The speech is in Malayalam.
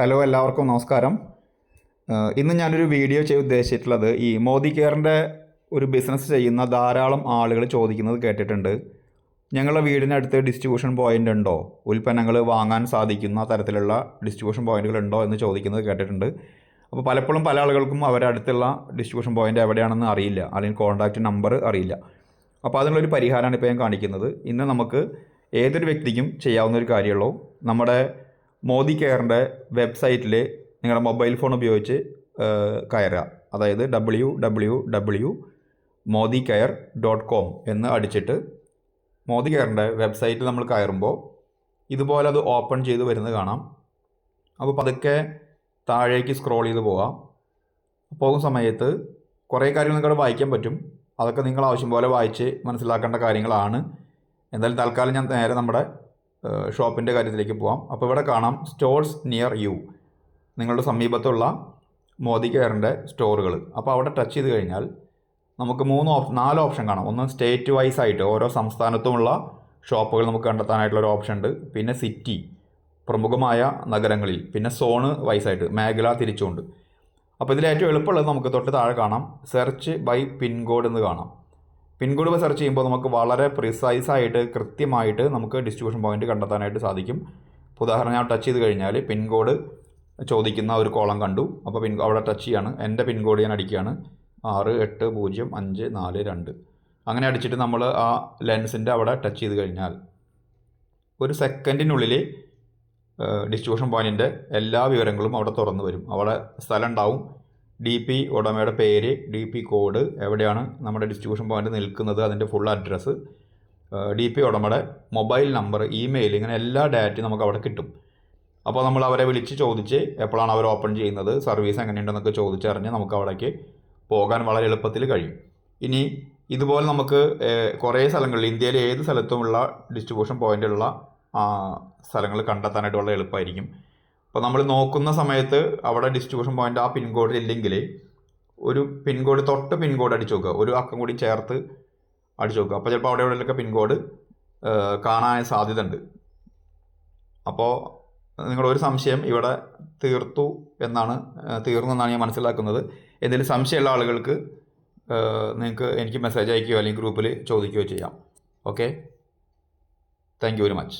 ഹലോ, എല്ലാവർക്കും നമസ്കാരം. ഇന്ന് ഞാനൊരു വീഡിയോ ചെയ്യാൻ ഉദ്ദേശിച്ചിട്ടുള്ളത് ഈ മോദി കെയറിൻ്റെ ഒരു ബിസിനസ് ചെയ്യുന്ന ധാരാളം ആളുകൾ ചോദിക്കുന്നത് കേട്ടിട്ടുണ്ട്. ഞങ്ങളുടെ വീടിനടുത്ത് ഡിസ്ട്രിബ്യൂഷൻ പോയിൻ്റ് ഉണ്ടോ, ഉൽപ്പന്നങ്ങൾ വാങ്ങാൻ സാധിക്കുന്ന തരത്തിലുള്ള ഡിസ്ട്രിബ്യൂഷൻ പോയിൻറ്റുകൾ ഉണ്ടോ എന്ന് ചോദിക്കുന്നത് കേട്ടിട്ടുണ്ട്. അപ്പോൾ പലപ്പോഴും പല ആളുകൾക്കും അവരുടെ അടുത്തുള്ള ഡിസ്ട്രിബ്യൂഷൻ പോയിൻ്റ് എവിടെയാണെന്ന് അറിയില്ല, അല്ലെങ്കിൽ കോൺടാക്റ്റ് നമ്പർ അറിയില്ല. അപ്പോൾ അതിനുള്ളൊരു പരിഹാരമാണ് ഇപ്പോൾ ഞാൻ കാണിക്കുന്നത്. ഇന്ന് നമുക്ക് ഏതൊരു വ്യക്തിക്കും ചെയ്യാവുന്ന ഒരു കാര്യമുള്ളൂ. നമ്മുടെ മോദി കെയറിൻ്റെ വെബ്സൈറ്റിൽ നിങ്ങളുടെ മൊബൈൽ ഫോൺ ഉപയോഗിച്ച് കയറുക. അതായത് www.modicare.com എന്ന് അടിച്ചിട്ട് മോദി കെയറിൻ്റെ വെബ്സൈറ്റിൽ നമ്മൾ കയറുമ്പോൾ ഇതുപോലെ അത് ഓപ്പൺ ചെയ്ത് വരുന്നത് കാണാം. അപ്പോൾ പതുക്കെ താഴേക്ക് സ്ക്രോൾ ചെയ്ത് പോകാം. പോകുന്ന സമയത്ത് കുറേ കാര്യങ്ങൾ നിങ്ങൾക്ക് വായിക്കാൻ പറ്റും. അതൊക്കെ നിങ്ങൾ ആവശ്യം പോലെ വായിച്ച് മനസ്സിലാക്കേണ്ട കാര്യങ്ങളാണ്. എന്തായാലും തൽക്കാലം ഞാൻ നേരെ നമ്മുടെ ഷോപ്പിൻ്റെ കാര്യത്തിലേക്ക് പോകാം. അപ്പോൾ ഇവിടെ കാണാം സ്റ്റോഴ്സ് നിയർ യു, നിങ്ങളുടെ സമീപത്തുള്ള മോദി കെയറിൻ്റെ സ്റ്റോറുകൾ. അപ്പോൾ അവിടെ ടച്ച് ചെയ്ത് കഴിഞ്ഞാൽ നമുക്ക് 4 ഓപ്ഷൻ കാണാം. ഒന്ന് സ്റ്റേറ്റ് വൈസ് ആയിട്ട് ഓരോ സംസ്ഥാനത്തുമുള്ള ഷോപ്പുകൾ നമുക്ക് കണ്ടെത്താനായിട്ടുള്ളൊരു ഓപ്ഷൻ ഉണ്ട്. പിന്നെ സിറ്റി, പ്രമുഖമായ നഗരങ്ങളിൽ. പിന്നെ സോണ് വൈസായിട്ട്, മേഖല തിരിച്ചുകൊണ്ട്. അപ്പോൾ ഇതിൽ ഏറ്റവും എളുപ്പമുള്ളത് നമുക്ക് തൊട്ട് താഴെ കാണാം സെർച്ച് ബൈ പിൻകോഡ് എന്ന് കാണാം. പിൻകോഡ് സെർച്ച് ചെയ്യുമ്പോൾ നമുക്ക് വളരെ പ്രിസൈസായിട്ട് കൃത്യമായിട്ട് നമുക്ക് ഡിസ്ട്രിബ്യൂഷൻ പോയിൻ്റ് കണ്ടെത്താനായിട്ട് സാധിക്കും. ഉദാഹരണം ഞാൻ ടച്ച് ചെയ്ത് കഴിഞ്ഞാൽ പിൻകോഡ് ചോദിക്കുന്ന ഒരു കോളം കണ്ടു. അപ്പോൾ അവിടെ ടച്ച് ചെയ്യാണ്. എൻ്റെ പിൻകോഡ് ഞാൻ അടിക്കുകയാണ് 680542. അങ്ങനെ അടിച്ചിട്ട് നമ്മൾ ആ ലെൻസിൻ്റെ അവിടെ ടച്ച് ചെയ്ത് കഴിഞ്ഞാൽ ഒരു സെക്കൻഡിനുള്ളിൽ ഡിസ്ട്രിബ്യൂഷൻ പോയിൻറ്റിൻ്റെ എല്ലാ വിവരങ്ങളും അവിടെ തുറന്നു വരും. അവിടെ സ്ഥലം ഉണ്ടാവും, DP ഉടമയുടെ പേര്, DP കോഡ്, എവിടെയാണ് നമ്മുടെ ഡിസ്ട്രിബ്യൂഷൻ പോയിൻ്റ് നിൽക്കുന്നത്, അതിൻ്റെ ഫുൾ അഡ്രസ്സ്, DP ഉടമയുടെ മൊബൈൽ നമ്പർ, ഇമെയിൽ, ഇങ്ങനെ എല്ലാ ഡാറ്റയും നമുക്ക് അവിടെ കിട്ടും. അപ്പോൾ നമ്മൾ അവരെ വിളിച്ച് ചോദിച്ച് എപ്പോഴാണ് അവർ ഓപ്പൺ ചെയ്യുന്നത്, സർവീസ് എങ്ങനെയുണ്ടെന്നൊക്കെ ചോദിച്ചറിഞ്ഞ് നമുക്ക് അവിടേക്ക് പോകാൻ വളരെ എളുപ്പത്തിൽ കഴിയും. ഇനി ഇതുപോലെ നമുക്ക് കുറേ സ്ഥലങ്ങളിൽ, ഇന്ത്യയിലെ ഏത് സ്ഥലത്തുമുള്ള ഡിസ്ട്രിബ്യൂഷൻ പോയിൻ്റുള്ള സ്ഥലങ്ങൾ കണ്ടെത്താനായിട്ട് വളരെ എളുപ്പമായിരിക്കും. അപ്പോൾ നമ്മൾ നോക്കുന്ന സമയത്ത് അവിടെ ഡിസ്ട്രിബ്യൂഷൻ പോയിൻ്റ് ആ പിൻകോഡിൽ ഇല്ലെങ്കിൽ ഒരു പിൻകോഡ് തൊട്ട് പിൻകോഡ് അടിച്ചു നോക്കുക, ഒരു അക്കം കൂടി ചേർത്ത് അടിച്ചു നോക്കുക. അപ്പോൾ ചിലപ്പോൾ അവിടെ എവിടെയൊക്കെ പിൻകോഡ് കാണാൻ സാധ്യത ഉണ്ട്. അപ്പോൾ നിങ്ങളൊരു സംശയം ഇവിടെ തീർന്നെന്നാണ് ഞാൻ മനസ്സിലാക്കുന്നത്. എന്തെങ്കിലും സംശയമുള്ള ആളുകൾക്ക് നിങ്ങൾക്ക് എനിക്ക് മെസ്സേജ് അയക്കുകയോ അല്ലെങ്കിൽ ഗ്രൂപ്പിൽ ചോദിക്കുകയോ ചെയ്യാം. Okay, thank you very much.